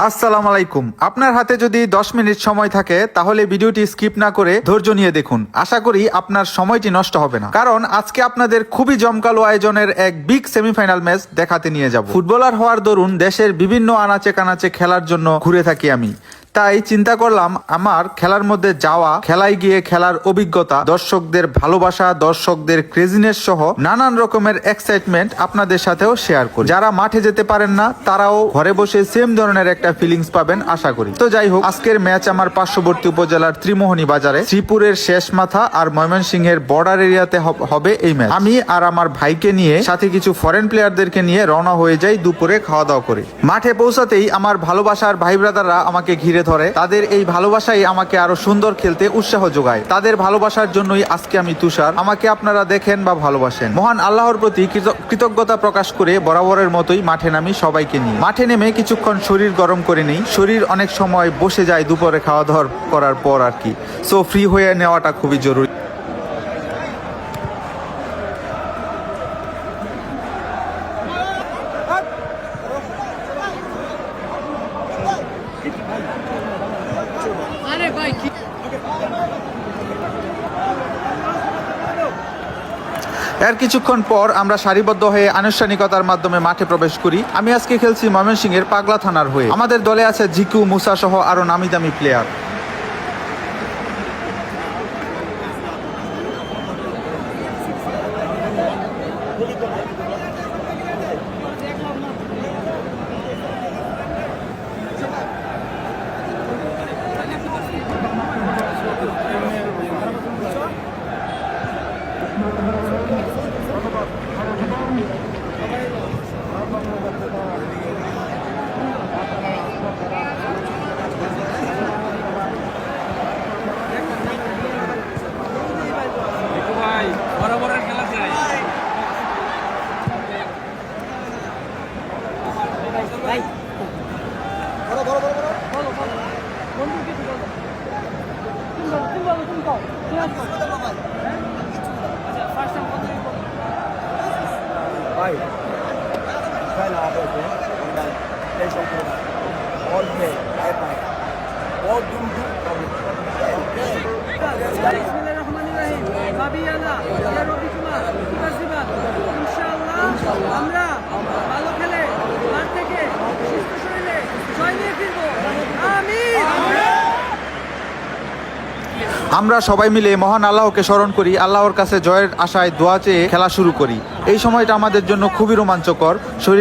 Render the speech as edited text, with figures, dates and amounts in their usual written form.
আসসালামু আলাইকুম। আপনার হাতে যদি 10 মিনিট সময় থাকে তাহলে ভিডিওটি স্কিপ না করে ধৈর্য নিয়ে দেখুন। আশা করি আপনার সময়টি নষ্ট হবে না, কারণ আজকে আপনাদের খুবই জমকালো আয়োজনের এক বিগ সেমিফাইনাল ম্যাচ দেখাতে নিয়ে যাব। ফুটবলার হওয়ার দরুন দেশের বিভিন্ন আনাচে কানাচে খেলার জন্য ঘুরে থাকি আমি, তাই চিন্তা করলাম আমার খেলার মধ্যে যাওয়া, খেলায় গিয়ে খেলার অভিজ্ঞতা, দর্শকদের ভালোবাসা, দর্শকদের ক্রেজিনেস সহ নানান রকমের এক্সাইটমেন্ট আপনাদের সাথেও শেয়ার করি। যারা মাঠে যেতে পারেন না তারাও ঘরে বসে সেম ধরনের একটা ফিলিংস পাবেন আশা করি। তো যাই হোক, আজকের ম্যাচ আমার পার্শ্ববর্তী উপজেলার ত্রিমোহনী বাজারে, শ্রীপুরের শেষ মাথা আর ময়মনসিংহের বর্ডার এরিয়াতে হবে এই ম্যাচ। আমি আর আমার ভাইকে নিয়ে, সাথে কিছু ফরেন প্লেয়ারদেরকে নিয়ে রওনা হয়ে যাই দুপুরে খাওয়া দাওয়া করে। মাঠে পৌঁছাতেই আমার ভালোবাসার ভাই ব্রাদাররা আমাকে ঘিরে ধরে। তাদের এই ভালোবাসাই আমাকে আরো সুন্দর খেলতে উৎসাহ যোগায়। তাদের ভালোবাসার জন্যই আজকে আমি তুষার। আমাকে আপনারা দেখেন বা ভালোবাসেন। মহান আল্লাহর প্রতি কৃতজ্ঞতা প্রকাশ করে বরাবরের মতোই মাঠে নামি সবাইকে নিয়ে। মাঠে নেমে কিছুক্ষণ শরীর গরম করে নেই। শরীর অনেক সময় বসে যায় দুপুরে খাওয়া দাওয়া করার পর আর কি। সো ফ্রি হয়ে নেওয়াটা খুবই জরুরি। এর কিছুক্ষণ পর আমরা সারিবদ্ধ হয়ে আনুষ্ঠানিকতার মাধ্যমে মাঠে প্রবেশ করি। আমি আজকে খেলছি ময়মনসিংহের পাগলা থানার হয়ে। আমাদের দলে আছে জিকু, মুসা সহ আরো নামি দামি প্লেয়ার। আমরা ভালো খেলে মাঠ থেকে সুস্থ শরীরে জয় নিয়ে ফিরবো। আমিন। আমরা সবাই মিলে মহান আল্লাহকে স্মরণ করি, আল্লাহর কাছে জয়ের আশায় দোয়া চেয়ে খেলা শুরু করি। এই সময়টা আমাদের জন্য খুবই রোমাঞ্চকর। শরীর